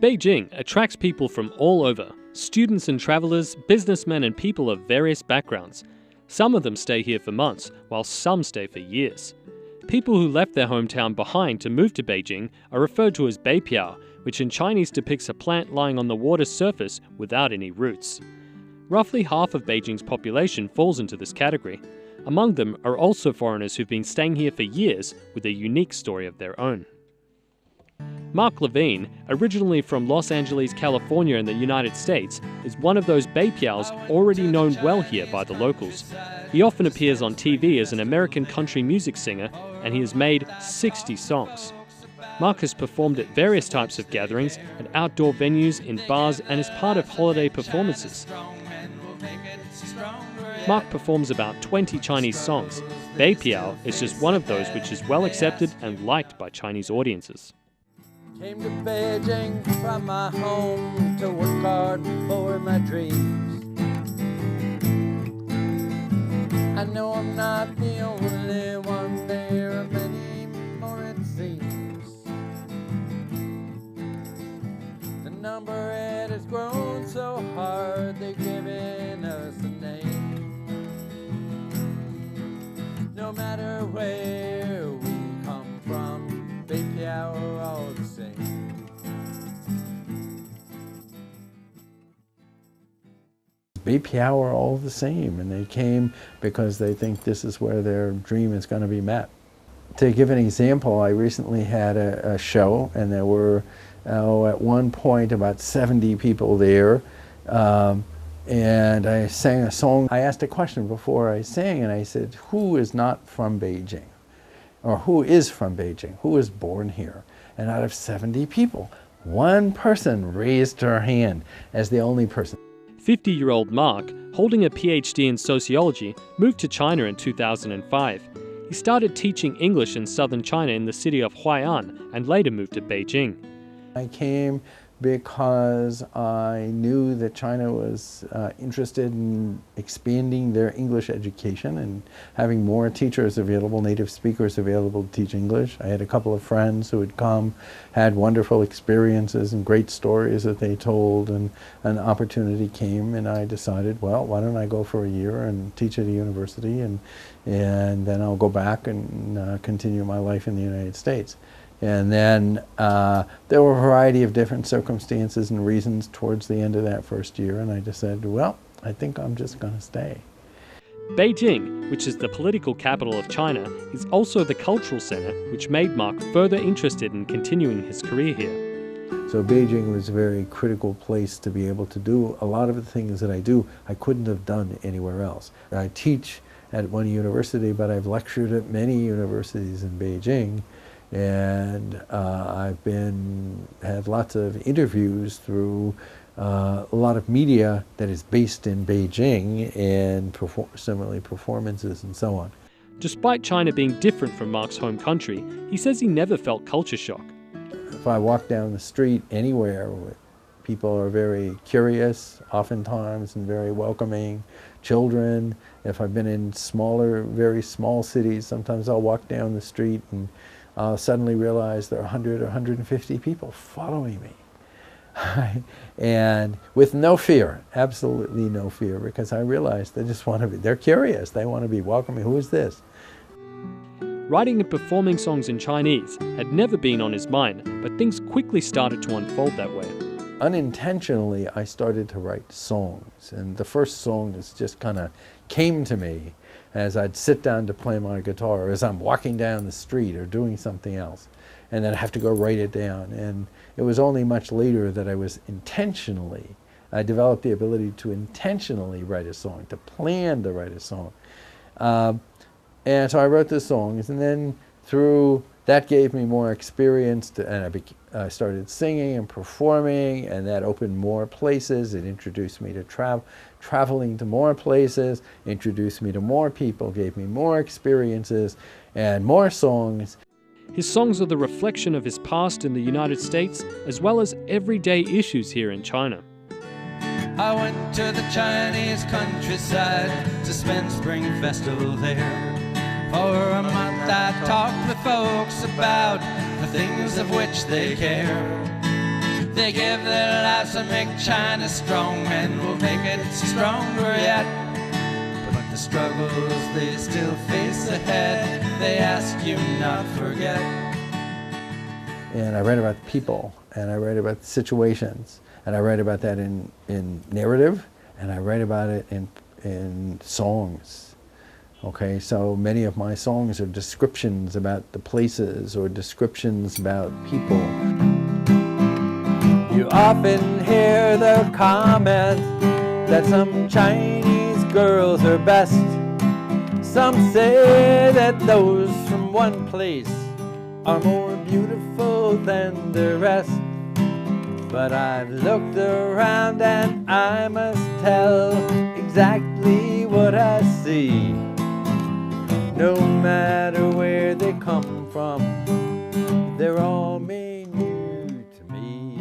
Beijing attracts people from all over, students and travelers, businessmen and people of various backgrounds. Some of them stay here for months, while some stay for years. People who left their hometown behind to move to Beijing are referred to as Beipiao, which in Chinese depicts a plant lying on the water's surface without any roots. Roughly half of Beijing's population falls into this category. Among them are also foreigners who've been staying here for years with a unique story of their own. Mark Levine, originally from Los Angeles, California in the United States, is one of those Beipiaos already known well here by the locals. He often appears on TV as an American country music singer, and he has made 60 songs. Mark has performed at various types of gatherings, at outdoor venues, in bars, and is part of holiday performances. Mark performs about 20 Chinese songs. Beipiao is just one of those which is well accepted and liked by Chinese audiences. Came to Beijing from my home to work hard for my dreams. I know I'm not the only one, there are many more it seems. The number it has grown so hard, they've given us a name. No matter where we come from, Beipiao are all the same. Beipiao are all the same, and they came because they think this is where their dream is going to be met. To give an example, I recently had a show, and there were at one point about 70 people there, and I sang a song. I asked a question before I sang, and I said, who is not from Beijing? Or who is from Beijing? Who was born here? And out of 70 people, one person raised her hand as the only person. 50-year-old Mark, holding a PhD in sociology, moved to China in 2005. He started teaching English in southern China in the city of Huai'an and later moved to Beijing. I came because I knew that China was interested in expanding their English education and having more teachers available, native speakers available to teach English. I had a couple of friends who had come, had wonderful experiences and great stories that they told, and an opportunity came, and I decided, well, why don't I go for a year and teach at a university, and then I'll go back and continue my life in the United States. And then there were a variety of different circumstances and reasons towards the end of that first year, and I decided, well, I think I'm just going to stay. Beijing, which is the political capital of China, is also the cultural center, which made Mark further interested in continuing his career here. So Beijing was a very critical place to be able to do a lot of the things that I do I couldn't have done anywhere else. I teach at one university, but I've lectured at many universities in Beijing. And I've had lots of interviews through a lot of media that is based in Beijing, and similarly performances and so on. Despite China being different from Mark's home country, he says he never felt culture shock. If I walk down the street anywhere, people are very curious, oftentimes, and very welcoming. Children, if I've been in smaller, very small cities, sometimes I'll walk down the street and I'll suddenly realize there are 100 or 150 people following me. And with no fear, absolutely no fear, because I realize they just want to be, they're curious, they want to be welcoming. Who is this? Writing and performing songs in Chinese had never been on his mind, but things quickly started to unfold that way. Unintentionally, I started to write songs, and the first song just kind of came to me as I'd sit down to play my guitar, or as I'm walking down the street or doing something else, and then I have to go write it down. And it was only much later that I developed the ability to intentionally write a song, to plan to write a song. And so I wrote the songs, and then that gave me more experience, and I started singing and performing, and that opened more places. It introduced me to traveling to more places, introduced me to more people, gave me more experiences and more songs. His songs are the reflection of his past in the United States, as well as everyday issues here in China. I went to the Chinese countryside to spend spring festival there. For a month I talked with folks about the things of which they care. They give their lives to make China strong, and will make it stronger yet. But the struggles they still face ahead, they ask you not forget. And I write about people, and I write about situations, and I write about that in narrative, and I write about it in songs. Okay, so many of my songs are descriptions about the places or descriptions about people. You often hear the comment that some Chinese girls are best. Some say that those from one place are more beautiful than the rest. But I've looked around and I must tell exactly what I see. No matter where they come from, they're all made new to me.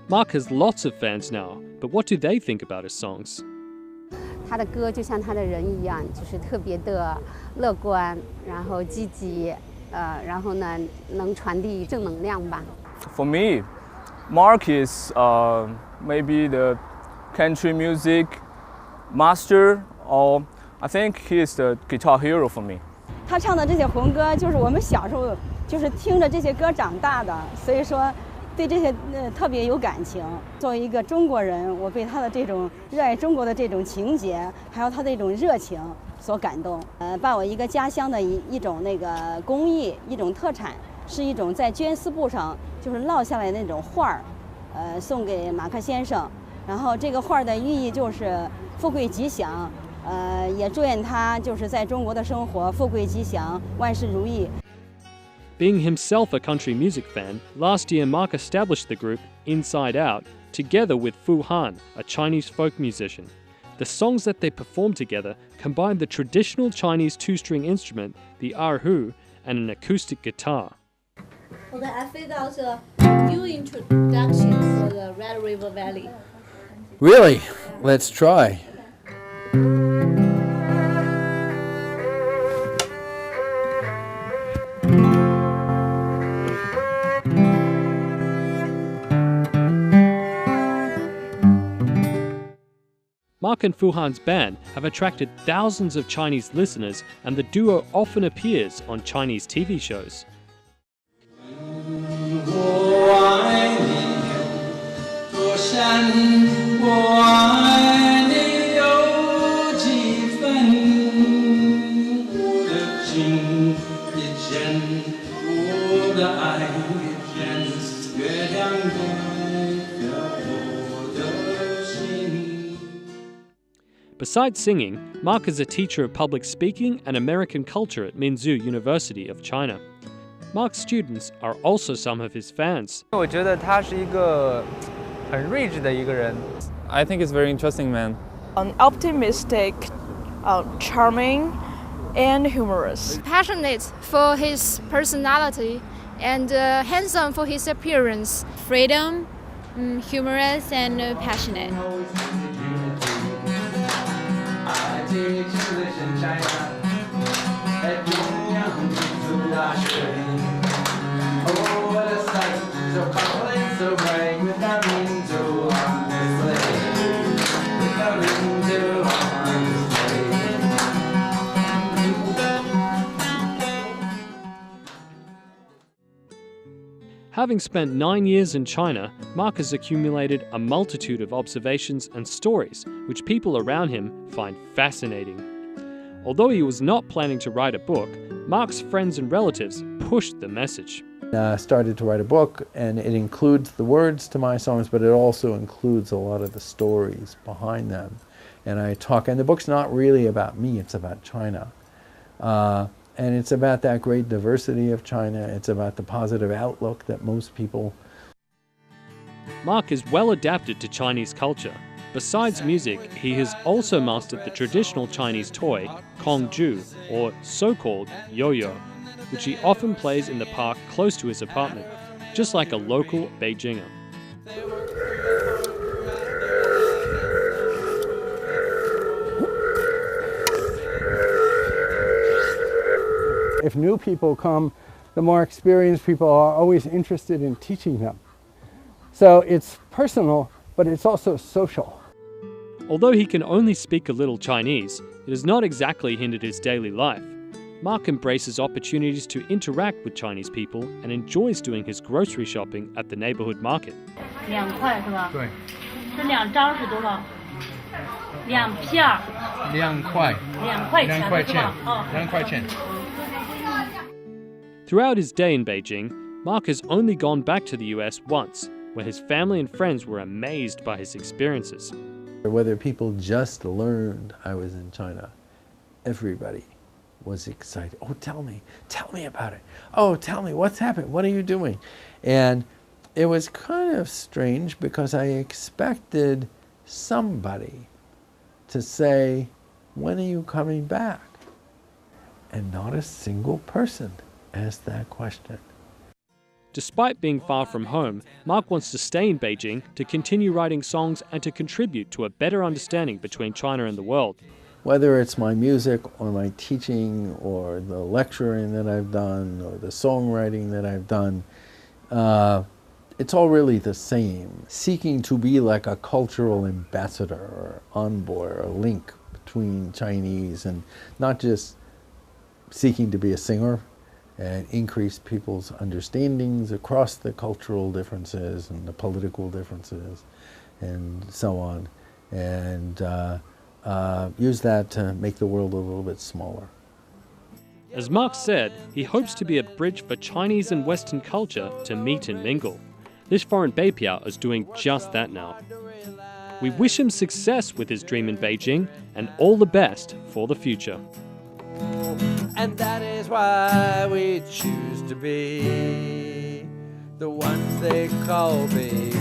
Mark has lots of fans now, but what do they think about his songs? 他的歌就像他的人一样，就是特别的乐观，然后积极，然后呢，能传递正能量吧。For me, Mark is maybe the country music master, or I think he is the guitar hero for me. 他唱的这些红歌，就是我们小时候就是听着这些歌长大的，所以说对这些特别有感情。作为一个中国人，我被他的这种热爱中国的这种情节，还有他的这种热情所感动。把我一个家乡的一种那个工艺，一种特产，是一种在绢丝布上就是烙下来的那种画儿，送给马克先生。然后这个画儿的寓意就是富贵吉祥。也祝愿他就是在中国的生活富贵吉祥，万事如意。Being himself a country music fan, last year Mark established the group Inside Out together with Fu Han, a Chinese folk musician. The songs that they performed together combined the traditional Chinese two-string instrument, the erhu, and an acoustic guitar. Okay, I filled out a new introduction for the Red River Valley. Really? Let's try. Mark and Fu Han's band have attracted thousands of Chinese listeners, and the duo often appears on Chinese TV shows. Besides singing, Mark is a teacher of public speaking and American culture at Minzu University of China. Mark's students are also some of his fans. 我觉得他是一个很睿智的一个人。I think he's very interesting man. Optimistic, charming, and humorous. Passionate for his personality and handsome for his appearance. Freedom, humorous, and passionate. Having spent 9 years in China, Mark has accumulated a multitude of observations and stories which people around him find fascinating. Although he was not planning to write a book, Mark's friends and relatives pushed the message. I started to write a book, and it includes the words to my songs, but it also includes a lot of the stories behind them. And the book's not really about me, it's about China. And it's about that great diversity of China. It's about the positive outlook that most people. Mark is well adapted to Chinese culture. Besides music, he has also mastered the traditional Chinese toy, Kongju, or so-called yo-yo, which he often plays in the park close to his apartment, just like a local Beijinger. If new people come, the more experienced people are always interested in teaching them. So it's personal, but it's also social. Although he can only speak a little Chinese, it has not exactly hindered his daily life. Mark embraces opportunities to interact with Chinese people and enjoys doing his grocery shopping at the neighborhood market. 2块是吧？对。这2张是多少？2片儿。2块。2块钱是吧？哦。2块钱。Throughout his day in Beijing, Mark has only gone back to the US once, where his family and friends were amazed by his experiences. Whether people just learned I was in China, everybody was excited. Oh, tell me about it. Oh, tell me, what's happening? What are you doing? And it was kind of strange because I expected somebody to say, when are you coming back? And not a single person asked that question. Despite being far from home, Mark wants to stay in Beijing to continue writing songs and to contribute to a better understanding between China and the world. Whether it's my music or my teaching or the lecturing that I've done or the songwriting that I've done, it's all really the same. Seeking to be like a cultural ambassador or envoy or a link between Chinese, and not just seeking to be a singer and increase people's understandings across the cultural differences and the political differences and so on, and use that to make the world a little bit smaller. As Mark said, he hopes to be a bridge for Chinese and Western culture to meet and mingle. This foreign Beipiao is doing just that now. We wish him success with his dream in Beijing and all the best for the future. And that is why we choose to be the ones they call baby.